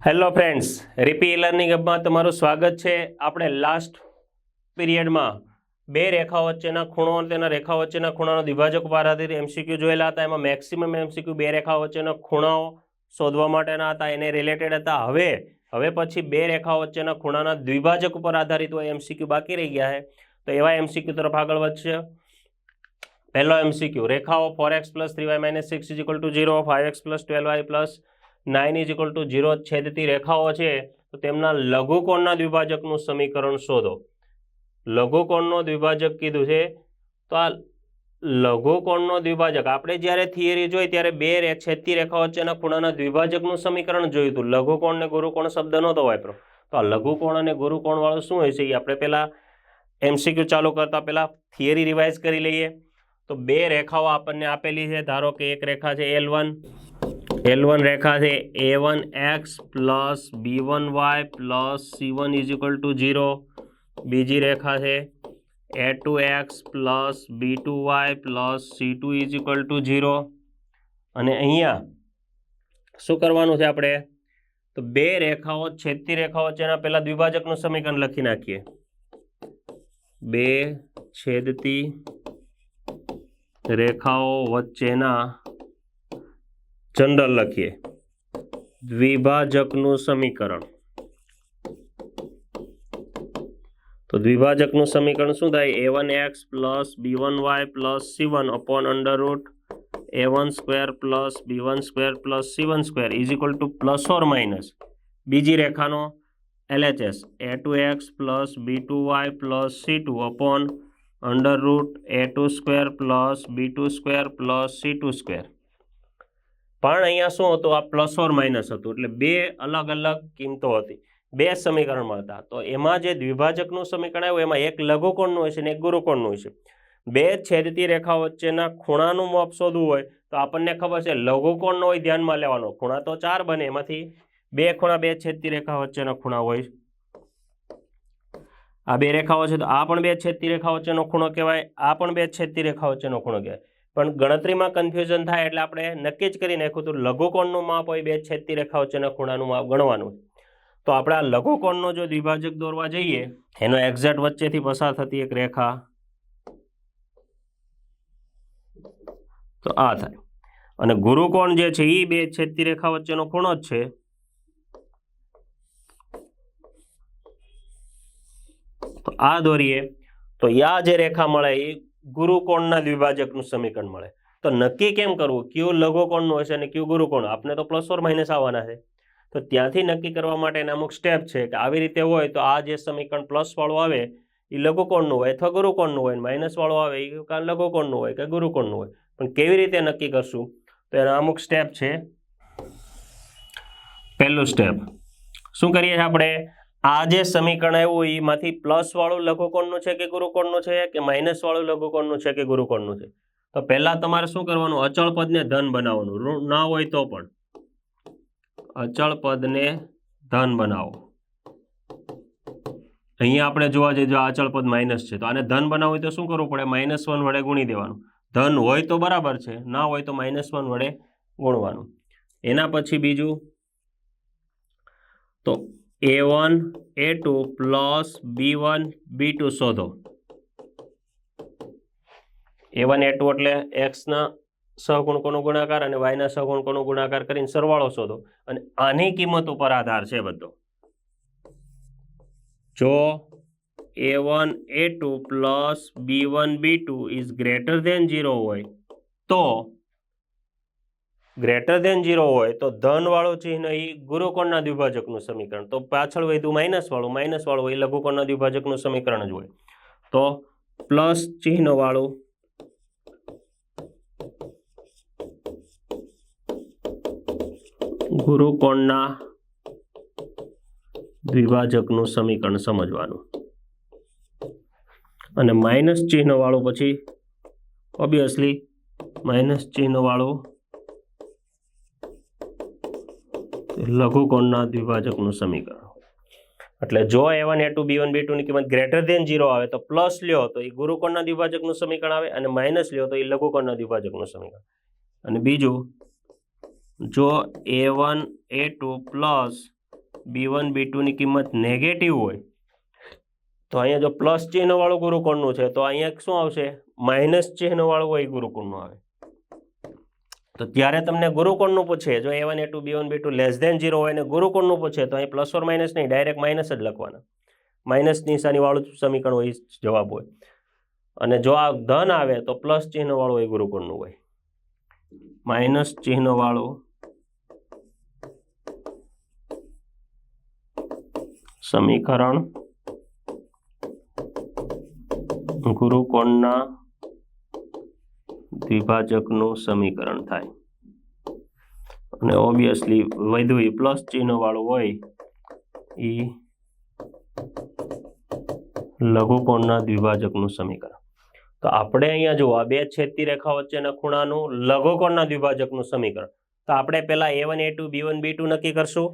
Hello friends, રીપી learning હબમાં તમારું સ્વાગત છે। આપણે લાસ્ટ પીરિયડમાં બે રેખા વચ્ચેના ખૂણો અને તેના રેખા વચ્ચેના ખૂણાનો દ્વિભાજક ઉપર આધારિત એમસીક્યુ જોયેલા હતા। એમાં મેક્સિમમ એમસીક્યુ બે રેખા વચ્ચેના ખૂણાઓ શોધવા માટેના હતા, એને રિલેટેડ હતા। હવે પછી બે રેખા વચ્ચેના ખૂણાના દ્વિભાજક ઉપર આધારિત હોય એમસીક્યુ બાકી રહી ગયા છે, તો એવા એમસીક્યુ તરફ આગળ વધશે। પહેલો એમસીક્યુ, રેખાઓ 4x + 3y - 6 = 0, 5x + 12y + 9 = 0 છેદતી રેખાઓ છે, તો તેમના લઘુકોણના દ્વિભાજકનું સમીકરણ શોધો। લઘુકોણનો દ્વિભાજક કીધું છે, તો આ લઘુકોણનો દ્વિભાજક આપણે જ્યારે થિયરી જોઈ ત્યારે બે છેદતી રેખાઓ વચ્ચેના ખૂણાના દ્વિભાજકનું સમીકરણ જોયું હતું। લઘુકોણ ને ગુરુકોણ શબ્દ નહોતો વાપર્યો, તો આ લઘુકોણ અને ગુરુકોણ વાળું શું હોય છે એ આપણે પહેલા એમસીક્યુ ચાલુ કરતા પહેલા થિયરી રિવાઇઝ કરી લઈએ। તો બે રેખાઓ આપણને આપેલી છે, ધારો કે એક રેખા છે L1 રેખા છે a1x + b1y + c1 = 0, બીજી રેખા છે a2x + b2y + c2 = 0। અને અહીંયા શું કરવાનું છે આપણે, તો બે રેખાઓ છેદતી રેખાઓ વચ્ચેના પહેલા દ્વિભાજકનું સમીકરણ લખી નાખીએ। બે છેદતી રેખાઓ વચ્ચેના જનરલ લખીએ દ્વિભાજકનું સમીકરણ। તો દ્વિભાજકનું સમીકરણ શું થાય, a1x + b1y + c1 / √a1² + b1² + c1² = ± બીજી રેખાનો LHS a2x + b2y + c2 / √a2² + b2² + c2²। પણ અહીંયા શું હતું, આ ± હતું, એટલે બે અલગ અલગ કિંમતો હતી, બે સમીકરણ મળતા। તો એમાં જે દ્વિભાજકનું સમીકરણ આવ્યું એમાં એક લઘુકોણનું હોય છે અને એક ગુરુકોણનું હોય છે। બે છેદતી રેખા વચ્ચેના ખૂણાનું માપ શોધવું હોય તો આપણને ખબર છે લઘુકોણનો હોય ધ્યાનમાં લેવાનો, ખૂણા તો 4 બને, એમાંથી બે ખૂણા બે છેદતી રેખા વચ્ચેના ખૂણા હોય। આ બે રેખાઓ છે તો આ પણ બે છેદતી રેખા વચ્ચેનો ખૂણો કહેવાય, આ પણ બે છેદતી રેખા વચ્ચેનો ખૂણો કહેવાય। પણ ગણતરીમાં કન્ફ્યુઝન થાય એટલે આપણે નક્કી જ કરી નાખ્યું હતું લઘુકોણનું માપ હોય બે છેદતી રેખા વચ્ચેના ખૂણાનું માપ ગણવાનું। તો આપણે આ લઘુકોણનો જો દ્વિભાજક દોરવા જઈએ, એનો એક્ઝેક્ટ વચ્ચેથી પસાર થતી એક રેખા તો આ થાય, અને ગુરુકોણ જે છે એ બે છેદતી રેખા વચ્ચેનો ખૂણો જ છે। તો આ દોરીએ તો આ જે રેખા મળે એ ગુરુકોણના દ્વિભાજકનું સમીકરણ મળે। તો નક્કી કેમ કરવું કયું લઘુકોણનું હશે અને કયું ગુરુકોણ, આપણે તો ± આવવાના છે, તો ત્યાંથી નક્કી કરવા માટેના અમુક સ્ટેપ છે કે આવી રીતે હોય તો આ જે સમીકરણ પ્લસ વાળું આવે એ લઘુકોણનું હોય અથવા ગુરુકોણનું હોય, માઇનસ વાળું આવે એ કાં લઘુકોણનું હોય કે ગુરુકોણનું હોય। પણ કેવી રીતે નક્કી કરશું, તો એના અમુક સ્ટેપ છે। પહેલું સ્ટેપ શું કરીએ છીએ આપણે, આ જે સમીકરણ આવ્યું એમાંથી પ્લસ વાળું લઘુકોણનું છે કે ગુરુકોણનું છે કે માઇનસ વાળું લઘુકોણનું છે કે ગુરુકોણનું છે। તો પહેલા તમારે શું કરવાનું, અચળ પદને ધન બનાવવાનું, ઋણ ના હોય તો પણ અચળ પદને ધન બનાવો। અહીંયા આપણે જોવા જઈએ જો અચળ પદ માઇનસ છે તો આને ધન બનાવવું હોય તો શું કરવું પડે, -1 વડે ગુણી દેવાનું। ધન હોય તો બરાબર છે, ના હોય તો -1 વડે ગુણવાનું। એના પછી બીજું તો a1 a2 + b1 b2 શોધો। a1 a2 એટલે x ના સહગુણકોનો ગુણાકાર અને y ના સહગુણકોનો ગુણાકાર કરીને સરવાળો શોધો, અને આની કિંમત ઉપર આધાર છે બધો। જો a1 a2 + b1 b2 > 0 હોય તો >0 હોય તો ધન વાળું ચિહ્ન એ ગુરુકોણના દ્વિભાજકનું સમીકરણ, તો પાછળ વધ્યું માઇનસ વાળું હોય એ લઘુકોણના દ્વિભાજકનું સમીકરણ જ હોય। તો પ્લસ ચિહ્ન વાળું ગુરુકોણના દ્વિભાજકનું સમીકરણ સમજવાનું, અને માઇનસ ચિહ્ન વાળું પછી ઓબ્વિયસલી માઇનસ ચિહ્ન વાળું લઘુકોણના દ્વિભાજકનું સમીકરણ। એટલે જો a1 a2 b1 b2 ની કિંમત >0 આવે તો પ્લસ લ્યો તો એ ગુરુકોણના દ્વિભાજકનું સમીકરણ આવે, અને માઇનસ લ્યો તો એ લઘુકોણના દ્વિભાજકનું સમીકરણ। અને બીજું જો a1 a2 + B1 B2 ની કિંમત નેગેટિવ હોય તો અહીંયા જો પ્લસ ચિહ્નવાળું ગુરુકોણનું છે તો અહીંયા શું આવશે? માઇનસ ચિહ્નવાળું હોય ગુરુકોણનું આવે. તો ત્યારે તમને ગુરુકોણનું પૂછે, જો A1 A2 B1 B2 less than 0 હોય ને ગુરુકોણનું પૂછે તો અહીં પ્લસ ઓર માઇનસ નહીં, ડાયરેક્ટ માઇનસ જ લખવાના. માઇનસ નિશાનીવાળું સમીકરણ હોય, જવાબ હોય. અને જો આ ધન આવે તો પ્લસ ચિહ્નવાળું હોય ગુરુકોણનું હોય. માઇનસ ચિહ્નવાળું સમીકરણ ગુરુકોણના દ્વિભાજકનું સમીકરણ થાય. અને ઓબ્વિયસલી વધુ પ્લસ ચિહ્નવાળું હોય એ લઘુકોણના દ્વિભાજકનું સમીકરણ. તો આપણે અહીંયા જુઓ, આ બે છેદતી રેખા વચ્ચેના ખૂણાનું લઘુકોણના દ્વિભાજકનું સમીકરણ. તો આપણે પહેલા A1 A2 B1 B2 નક્કી કરશું.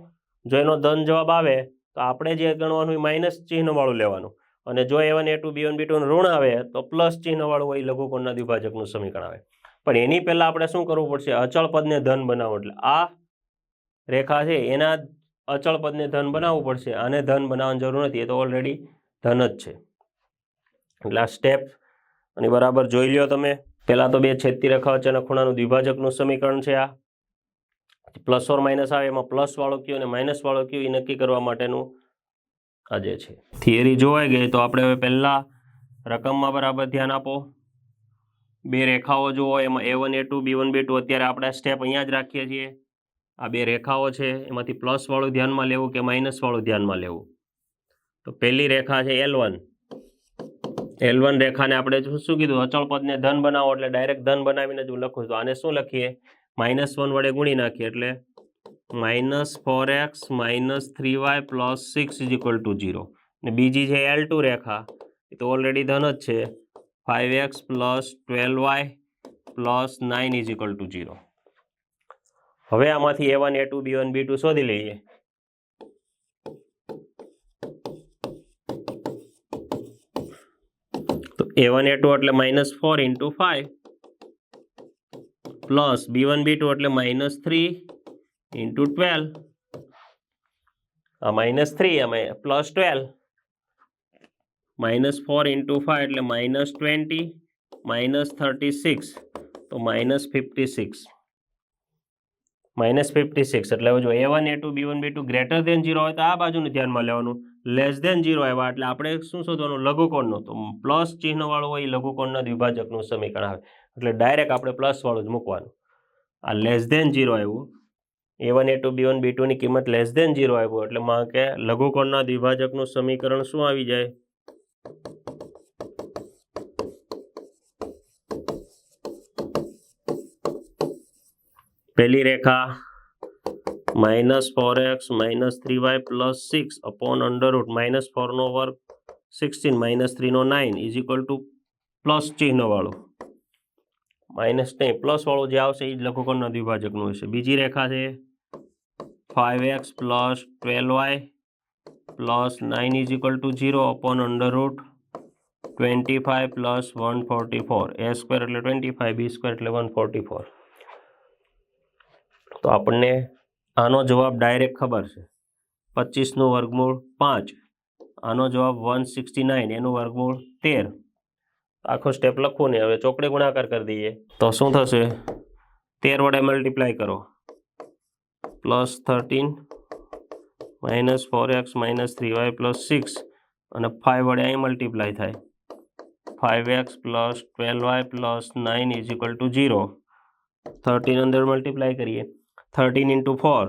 જો એનો ધન જવાબ આવે તો આપણે જે ગણવાનું માઇનસ ચિહ્નવાળું લેવાનું, અને જો A1 A2 B1 B2 ઋણ આવે તો પ્લસ ચિહ્નવાળું હોય લઘુકોણના દ્વિભાજકનું સમીકરણ આવે. પણ એની પહેલાં આપણે શું કરવું પડશે? અચળ પદને ધન બનાવવું. એટલે આ રેખા છે એના અચળ પદને ધન બનાવવું પડશે. આને ધન બનાવવાની જરૂર નથી, એ તો ઓલરેડી ધન જ છે. એટલે આ સ્ટેપ અને બરાબર જોઈ લ્યો તમે. પહેલાં તો બે છેદતી રેખા વચ્ચેના ખૂણાનું દ્વિભાજકનું સમીકરણ છે આ. પ્લસ ઓર માઇનસ આવે એમાં પ્લસ વાળો કયો અને માઇનસ વાળો કયો એ નક્કી કરવા માટેનું આ જે છે થિયરી જોવાઈ ગઈ. તો આપણે હવે પહેલાં રકમમાં બરાબર ધ્યાન આપો. બે રેખાઓ જુઓ, એમાં A1 A2 B1 B2. અત્યારે આપણે સ્ટેપ અહીંયા જ રાખીએ છીએ. આ બે રેખાઓ છે, એમાંથી પ્લસ વાળું ધ્યાનમાં લેવું કે માઇનસ વાળું ધ્યાનમાં લેવું? તો પહેલી રેખા છે L1. L1 રેખાને આપણે શું કીધું? અચળ પદને ધન બનાવો, એટલે ડાયરેક્ટ ધન બનાવીને જ હું લખું. તો આને શું લખીએ? -1 વડે ગુણી નાખીએ, એટલે -4x - 3y + 6 = 0. ને બીજી છે L2 રેખા, એ તો ઓલરેડી ધન જ છે. 5x + 12y + 9 = 0. હવે આમાંથી A1 A2 B1 B2 શોધી લઈએ. તો A1 A2 એટલે -4 × 5 પ્લસ B1 B2 એટલે -3 × 12. આ -3 આમાં +12. -4 × 5 એટલે -20 -36 તો -56. -56 એટલે હવે જો A1 A2 B1 B2 greater than 0 હોય તો આ બાજુનું ધ્યાનમાં લેવાનું. લેસ ધેન 0 આવ્યા એટલે આપણે શું શોધવાનું? લઘુકોણનું. તો પ્લસ ચિહ્નવાળું હોય લઘુકોણના દ્વિભાજકનું સમીકરણ આવે. એટલે ડાયરેક્ટ આપણે પ્લસવાળું જ મૂકવાનું. આ લેસ ધેન 0 આવ્યું. A1 A2 B1 B2 ની કિંમત લેસ ધેન 0 આવ્યું એટલે માં કે લઘુકોણના દ્વિભાજકનું સમીકરણ શું આવી જાય? પહેલી રેખા -4x - 3y + 6 / -4 નો વર્ગ 16 - 3 નો 9 = પ્લસ ચિહ્નવાળું. માઇનસ નહીં, પ્લસ વાળું જે આવશે એ જ લઘુકોણના દ્વિભાજકનું હશે. બીજી રેખા છે 5x + 12y + 9 = 0 / -25 + 144. a² એટલે 25, b² એટલે 144. તો આપણને આનો જવાબ ડાયરેક્ટ ખબર છે. 25 નું વર્ગમૂળ 5. આનો જવાબ 169, એનું વર્ગમૂળ 13. આખો સ્ટેપ લખવું નહીં. હવે ચોકડી ગુણાકાર કરી દઈએ તો શું થશે? 13 વડે મલ્ટીપ્લાય કરો, +13 -4x - 3y + 6 અને 5 વડે અહીં મલ્ટીપ્લાય થાય. 5x + 12y + 9 = 0. 13 અંદર મલ્ટીપ્લાય કરીએ. 13 × 4,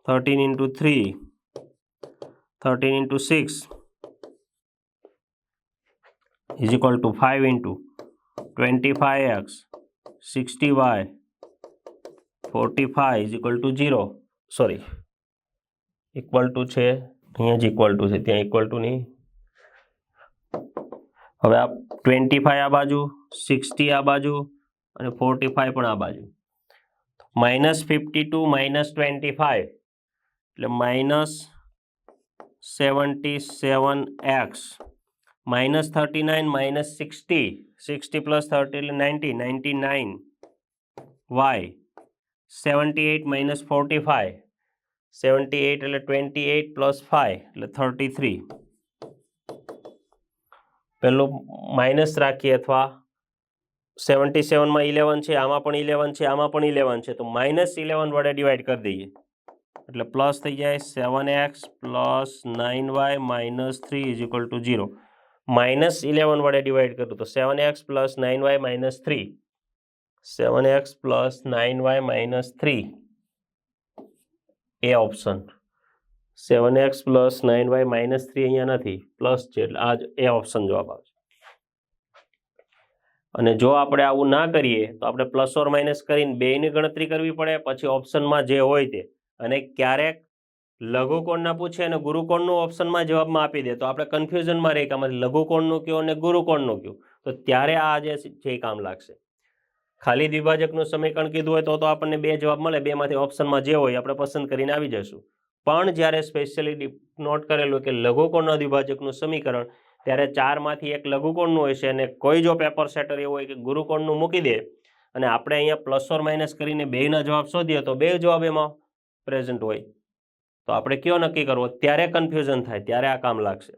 13 × 3, 13 × 6 = 5 × 25x 60y 45 = 0. Sorry, equal to છે અહીંયા જ ઇક્વલ ટુ છે, ત્યાં ઇક્વલ ટુ નહીં. હવે આ 25 આ બાજુ, 60 આ બાજુ અને 45 પણ આ બાજુ. -52 -25 એટલે -77x, -39 -60, 60 + 30 એટલે 90, 99y, 78 - 45, 78 એટલે 28 પ્લસ 5 એટલે 33. પેલું માઇનસ રાખીએ અથવા 77 માં 11 છે, આમાં પણ 11 છે, આમાં પણ 11 છે, તો -11 વડે ડિવાઈડ કરી દઈએ એટલે પ્લસ થઈ જાય 7x plus 9y minus 3 is equal to 0. -11 વડે ડિવાઈડ કરું તો 7x plus 9y minus 3, 7x plus 9y minus 3 એ option. 7x plus 9y minus 3 અહીંયા નથી, પ્લસ છે એટલે આ જ એ ઓપ્શન જવાબ આવશે. અને જો આપણે આવું ના કરીએ તો આપણે પ્લસ ઓર માઇનસ કરીને બેયની ગણતરી કરવી પડે, પછી ઓપ્શનમાં જે હોય તે. અને ક્યારેક લઘુકોણના પૂછે અને ગુરુકોણનું ઓપ્શનમાં જવાબમાં આપી દે તો આપણે કન્ફ્યુઝનમાં રહી કે આમાંથી લઘુકોણનું કયું અને ગુરુકોણનું કયું, તો ત્યારે આ જે છે એ કામ લાગશે. ખાલી દ્વિભાજકનું સમીકરણ કીધું હોય તો આપણને બે જવાબ મળે, બેમાંથી ઓપ્શનમાં જે હોય આપણે પસંદ કરીને આવી જશું. પણ જ્યારે સ્પેશિયલી નોટ કરેલું કે લઘુકોણના દ્વિભાજકનું સમીકરણ, ત્યારે 4માંથી એક લઘુકોણનું હોય છે અને કોઈ જો પેપર સેટર એવું હોય કે ગુરુકોણનું મૂકી દે અને આપણે અહીંયા પ્લસ ઓર માઇનસ કરીને બેયના જવાબ શોધીએ તો બે જવાબ એમાં પ્રેઝન્ટ હોય, તો આપણે કયો નક્કી કરવો ત્યારે કન્ફ્યુઝન થાય, ત્યારે આ કામ લાગશે.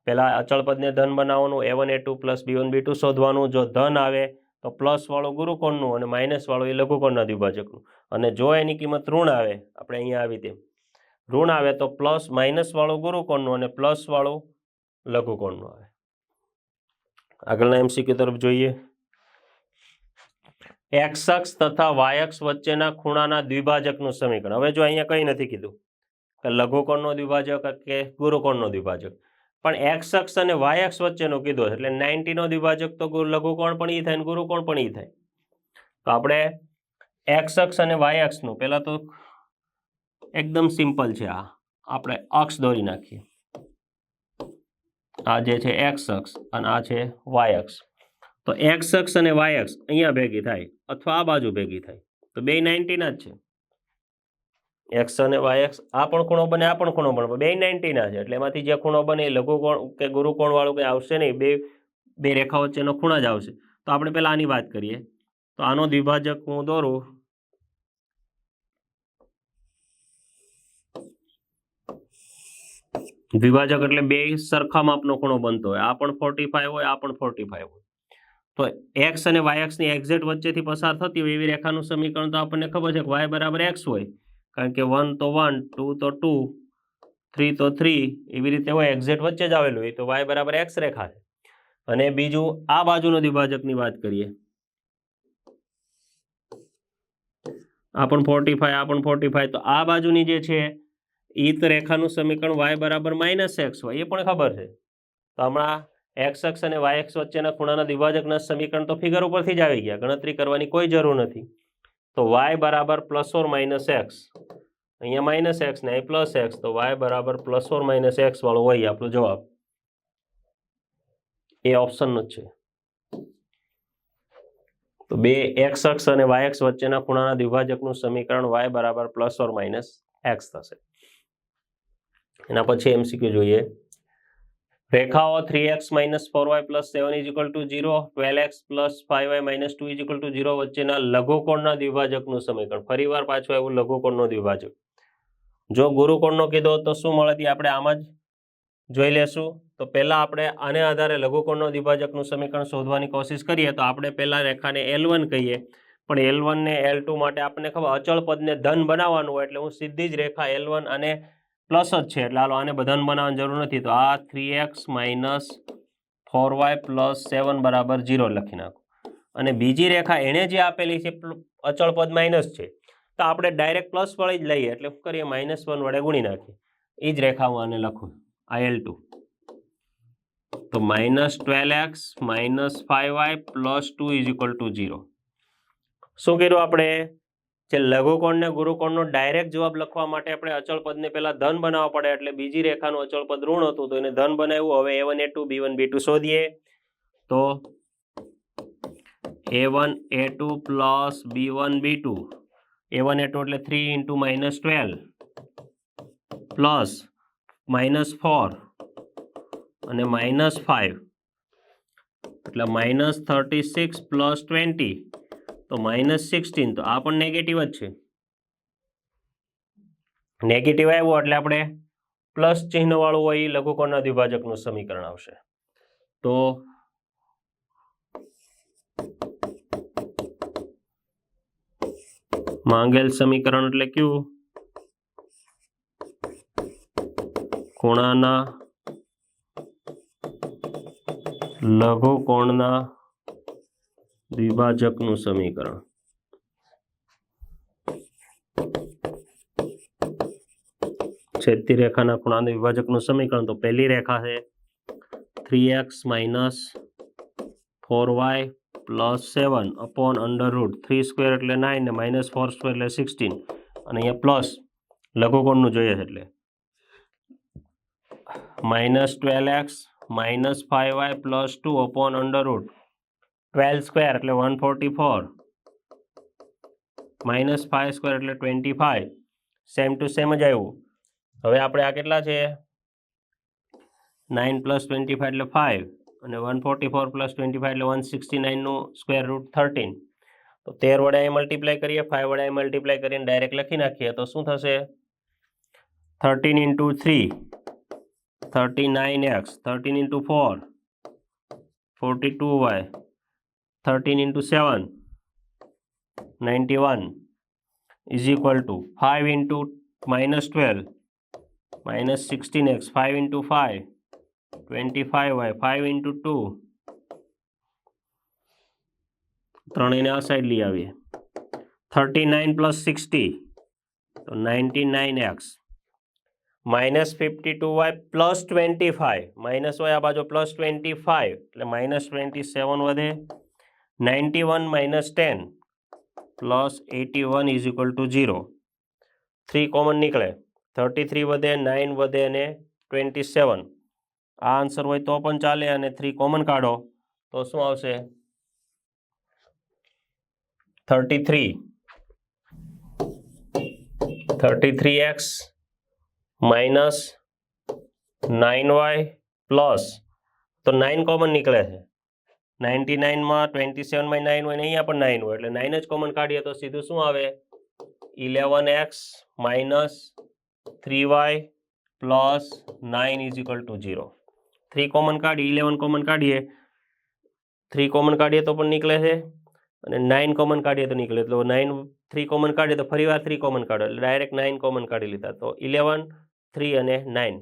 પહેલાં અચળ પદને ધન બનાવવાનું, a1 a2 plus b1 b2 શોધવાનું. જો ધન આવે તો પ્લસવાળું ગુરુકોણનું અને માઇનસવાળું એ લઘુકોણના દ્વિભાજકનું. અને જો એની કિંમત ઋણ આવે, આપણે અહીંયા આવી તેમ ઋણ આવે તો પ્લસ માઇનસવાળું ગુરુકોણનું અને પ્લસવાળું લઘુકોણનું આવે. આગળના એમસીક્યુ તરફ જોઈએ. એક્સ અક્ષ તથા વાય અક્ષ વચ્ચેના ખૂણાના દ્વિભાજકનું સમીકરણ. હવે જો અહીંયા કંઈ નથી કીધું કે લઘુકોણનો દ્વિભાજક કે ગુરુકોણનો દ્વિભાજક, પણ એક્સ અક્ષ અને વાય અક્ષ વચ્ચેનું કીધું એટલે 90નો દ્વિભાજક તો લઘુકોણ પણ ઈ થાય અને ગુરુકોણ પણ ઈ થાય. તો આપણે એક્સ અક્ષ અને વાય અક્ષનું પહેલાં તો એકદમ સિમ્પલ છે, આ આપણે અક્ષ દોરી નાખીએ. આ જે છે એક્સ અક્ષ અને આ છે વાય અક્ષ. તો એક્સ અક્ષ અને વાય અક્ષ અહીંયા ભેગી થાય અથવા આ બાજુ ભેગી થાય તો બે 90ના જ છે. એક્સ અને વાય અક્ષ આ પણ ખૂણો બને, આ પણ ખૂણો બને, બે 90ના છે એટલે એમાંથી જે ખૂણો બને એ લઘુકોણ કે ગુરુકોણ વાળું કંઈ આવશે નહીં, બે રેખા વચ્ચેનો ખૂણા જ આવશે. તો આપણે પહેલાં આની વાત કરીએ. તો આનો દ્વિભાજક હું દોરું. દ્વિભાજક એટલે બે સરખા માપનો ખૂણો બનતો હોય, આ પણ 45 હોય, આ પણ 45 હોય. તો એક્સ અને વાય અક્ષની એક્ઝેક્ટ વચ્ચેથી પસાર થતી હોય એવી રેખાનું સમીકરણ તો આપણને ખબર છે કે વાય બરાબર એક્સ હોય, કારણ કે 1 તો 1, 2 તો 2, 3 તો 3 એવી રીતે હોય, એક્ઝેક્ટ વચ્ચે જ આવેલું હોય તો વાય બરાબર એક્સ રેખા છે. અને બીજું આ બાજુનો દ્વિભાજકની વાત કરીએ. આ પણ 45, આ પણ 45, તો આ બાજુની જે છે એ તો રેખાનું સમીકરણ વાય બરાબર -x હોય, એ પણ ખબર છે. તો હમણાં એક્સ અક્ષ અને વાય અક્ષ વચ્ચેના ખૂણાના દ્વિભાજકના સમીકરણ તો ફિગર ઉપરથી જ આવી ગયા, ગણતરી કરવાની કોઈ જરૂર નથી. તો વાય બરાબર પ્લસ ઓર માઇનસ એક્સ, અહીંયા માઇનસ એક્સ ને અહીં પ્લસ એક્સ, તો વાય બરાબર પ્લસ ઓર માઇનસ એક્સ વાળો હોય આપણો જવાબ. એ ઓપ્શનનો જ છે. તો બે એક્સ અક્ષ અને વાય અક્ષ વચ્ચેના ખૂણાના દ્વિભાજકનું સમીકરણ વાય બરાબર પ્લસ ઓર માઇનસ એક્સ થશે. એના પછી એમસીક્યુ જોઈએ. રેખાઓ 3x - 4y + 7 = 0, 12x + 5y - 2 = 0 વચ્ચેના લઘુકોણના દ્વિભાજકનું સમીકરણ. ફરીવાર પાછું આવ્યું લઘુકોણનો દ્વિભાજક. જો ગુરુકોણનો કીધો તો શું મળે તે આપણે આમાં જ જોઈ લેશું. તો પહેલાં આપણે આને આધારે લઘુકોણનો દ્વિભાજકનું સમીકરણ શોધવાની કોશિશ કરીએ. તો આપણે પહેલાં રેખાને L1 કહીએ, પણ L1 ને L2 માટે આપણને ખબર અચળ પદને ધન બનાવવાનું હોય એટલે હું સીધી જ રેખા L1 અને પ્લસ જ છે એટલે હાલો આને બધાને બનાવવાની જરૂર નથી. તો આ 3x - 4y + 7 બરાબર 0 લખી નાખો. અને બીજી રેખા એણે જે આપેલી છે અચળ પદ માઇનસ છે, તો આપણે ડાયરેક્ટ પ્લસ વાળી જ લઈએ એટલે શું કરીએ -1 વડે ગુણી નાખીએ. એ જ રેખા હું આને લખું, આ L2. તો -12x - 5y + 2 = 0. શું કર્યું આપણે? જે લઘુકોણ ને ગુરુકોણનો ડાયરેક્ટ જવાબ લખવા માટે આપણે અચળ પદને પહેલા ધન બનાવવા પડે, એટલે બીજી રેખાનું અચળ પદ ઋણ હતું તો એને ધન બનાવ્યું. હવે a1 a2 b1 b2 શોધીએ. તો a1 a2 + b1 b2, a1 a2 એટલે 3 × -12 પ્લસ -4 અને -5 એટલે -36 + 20 તો -16. તો આ પણ નેગેટિવ જ છે. નેગેટિવ આવ્યો એટલે આપણે પ્લસ ચિહ્નવાળું હોય એ લઘુકોણના દ્વિભાજકનું સમીકરણ આવશે. તો માંગેલ સમીકરણ એટલે કયું? ખૂણાના લઘુકોણના દ્વિભાજકનું સમીકરણ. છેદતી રેખાના ખૂણાના દ્વિભાજકનું સમીકરણ. તો પહેલી રેખા છે 3x minus 4y plus 7 upon under route 3 square એટલે 9 ને માઇનસ 4 સ્ક્વેર એટલે 16 અને અહીંયા પ્લસ લઘુકોણનું જોઈએ છે એટલે minus 12x minus 5y plus 2 upon under route 12 square એટલે 144 માઇનસ 5 સ્ક્વેર એટલે 25. સેમ ટુ સેમ જ આવ્યું. હવે આપણે આ કેટલા છે 9 પ્લસ 25 એટલે 5 અને 144 પ્લસ 25 એટલે 169નું સ્ક્વેર રૂટ 13. તો 13 વડે અહીં મલ્ટીપ્લાય કરીએ, 5 વડે અહીં મલ્ટીપ્લાય કરીને ડાયરેક્ટ લખી નાખીએ તો શું થશે 13 into 3 39x 13 into 4 42y 13 into 7 91 is equal two 5 into minus 12 minus 16x 5 into 5 25y 5 into 2 ત્રણેયને આ સાઈડ લઈ આવીએ 39 plus 60 તો 99x minus 52y plus 25 minus હોય આ બાજુ પ્લસ 25 એટલે માઇનસ 27 વધે 91 minus 10 plus 81 is equal to 0. 3 common નીકળે 33 વધે 9 વધે અને 27. આ આન્સર હોય તો પણ ચાલે અને 3 કોમન કાઢો તો શું આવશે 33x માઇનસ 9y પ્લસ તો 9 કોમન નીકળે છે 99માં 27માં 9 હોય ને અહીંયા પણ 9 હોય એટલે 9 જ કોમન કાઢીએ તો સીધું શું આવે 11x minus 3y plus 9 is equal to 0. 3 common કાઢી 11 કોમન કાઢીએ 3 કોમન કાઢીએ તો પણ નીકળે છે અને 9 કોમન કાઢીએ તો નીકળે તો 3 કોમન કાઢીએ તો ફરીવાર 3 કોમન કાઢો એટલે ડાયરેક્ટ 9 કોમન કાઢી લીધા તો 11 3 અને 9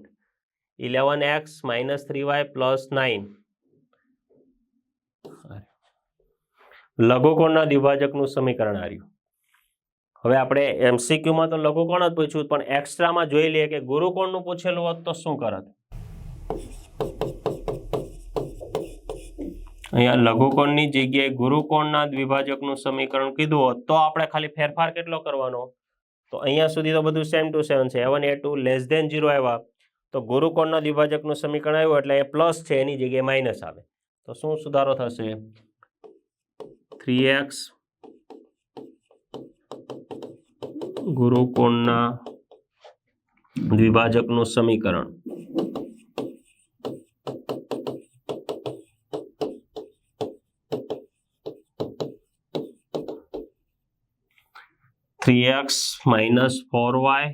11x માઇનસ 3y પ્લસ 9 લઘુકોણના દ્વિભાજકનું સમીકરણ આવ્યું. હવે આપણે એમસીક્યુમાં તો લઘુકોણ જ પૂછ્યું પણ એક્સ્ટ્રામાં જોઈ લઈએ કે ગુરુકોણનું પૂછેલું હોત તો શું કરત. અહીંયા લઘુકોણની જગ્યાએ ગુરુકોણના દ્વિભાજકનું સમીકરણ કીધું હોત તો આપણે ખાલી ફેરફાર કેટલો કરવાનો તો અહીંયા સુધી તો બધું સેમ ટુ સેમ છે a1 a2 લેસ ધેન 0 આવ્યા તો ગુરુકોણના દ્વિભાજકનું સમીકરણ આવ્યું એટલે એ પ્લસ છે એની જગ્યાએ માઇનસ આવે તો શું સુધારો થશે 3x ગુરુકોણના દ્વિભાજકનું સમીકરણ 3x minus 4y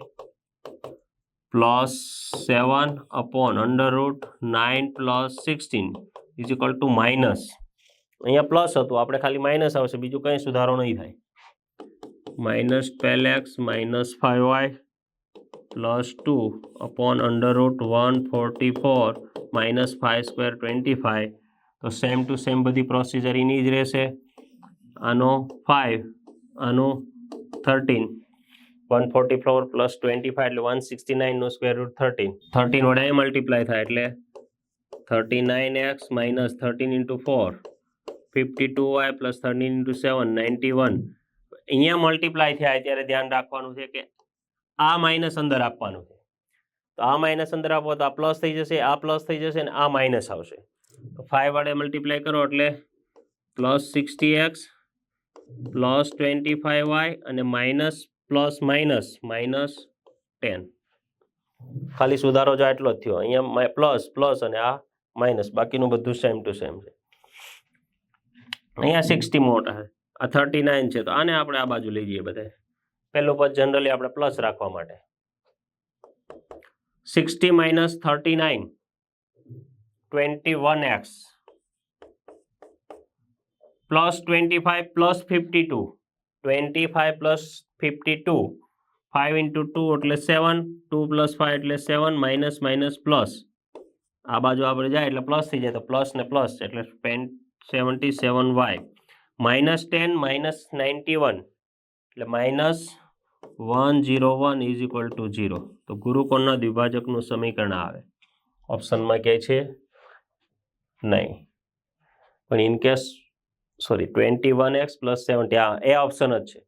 plus 7 upon under root 9 plus 16 is equal to minus. અહીંયા પ્લસ હતું આપણે ખાલી માઇનસ આવશે બીજું કંઈ સુધારો નહીં થાય. minus 12x minus 5y plus 2 upon under root 144 minus 5 square 25. તો સેમ ટુ સેમ બધી પ્રોસિજર એની જ રહેશે. આનો 5 આનો 13 144 plus 25 એટલે 169 નો સ્ક્વેર રૂટ 13 વડે મલ્ટીપ્લાય થાય એટલે 39x minus 13 into 4 52y plus 13 into 7 91. અહીંયા મલ્ટીપ્લાય થયા ત્યારે ધ્યાન રાખવાનું છે કે આ માઇનસ અંદર આપવાનું છે તો આ માઇનસ અંદર આપો તો આ પ્લસ થઈ જશે આ પ્લસ થઈ જશે અને આ માઇનસ આવશે તો 5 વડે મલ્ટીપ્લાય કરો એટલે પ્લસ 60x પ્લસ 25y અને માઇનસ પ્લસ માઇનસ માઇનસ 10. ખાલી સુધારો જો એટલો જ થયો અહીંયા પ્લસ પ્લસ અને આ માઇનસ બાકીનું બધું સેમ ટુ સેમ છે. અહીંયા 60 મોટા છે આ 39 છે તો આને આપણે આ બાજુ લઈ જઈએ બધા પહેલું પદ જનરલી આપણે પ્લસ રાખવા માટે 60 minus 39 21x plus 25 plus 52 25 plus 52 5 into 2 એટલે 7 2 plus 5 એટલે 7 minus minus plus આ બાજુ આપણે જાય એટલે પ્લસ થઈ જાય તો પ્લસ ને પ્લસ એટલે 77y minus 10 minus 91 એટલે minus 101 is equal to 0 તો ગુરુકોણના દ્વિભાજકનું સમીકરણ આવે ઓપ્શનમાં કહે છે નહીં પણ in case sorry 21x plus 70 હા એ ઓપ્શન જ છે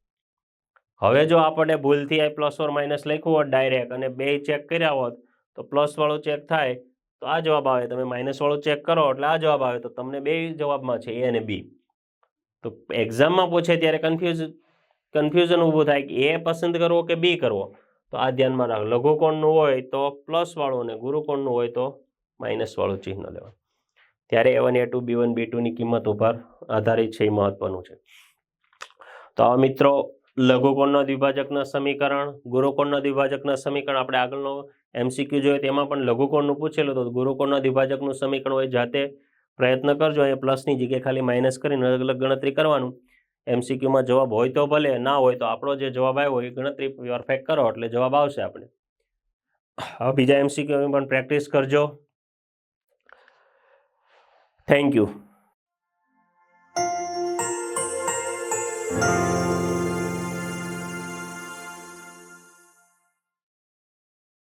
હવે જો આપણને ભૂલથી આ પ્લસ ઓર માઇનસ લખ્યું હોત ડાયરેક્ટ અને બે ચેક કર્યા હોત તો પ્લસ વાળું ચેક થાય તો આ જવાબ આવે તમે માઇનસ વાળું ચેક કરો એટલે આ જવાબ આવે તો તમને બે જવાબમાં છે એ અને બી તો એક્ઝામમાં પૂછે ત્યારે કન્ફ્યુઝન ઊભું થાય કે એ પસંદ કરવો કે બી કરવો તો આ ધ્યાનમાં રાખ લઘુકોણનું હોય તો પ્લસ વાળું અને ગુરુકોણનું હોય તો માઇનસ વાળું ચિહ્ન લેવાનું ત્યારે A1 A2 B1 B2ની કિંમત ઉપર આધારિત છે એ મહત્વનું છે તો આ મિત્રો લઘુકોણના દ્વિભાજકના સમીકરણ ગુરુકોણના દ્વિભાજકના સમીકરણ આપણે આગળનો MCQ જોઈએ તેમાં પણ લઘુકોણનું પૂછેલું તો ગુરુકોણના દ્વિભાજકનું સમીકરણ હોય જાતે પ્રયત્ન કરજો એ પ્લસની જગ્યાએ ખાલી માઇનસ કરીને અલગ અલગ ગણતરી કરવાનું MCQમાં જવાબ હોય તો ભલે ના હોય તો આપણો જે જવાબ આવ્યો એ ગણતરી પરફેક્ટ કરો એટલે જવાબ આવશે આપણે હવે બીજા MCQની પણ પ્રેક્ટિસ કરજો થેન્ક યુ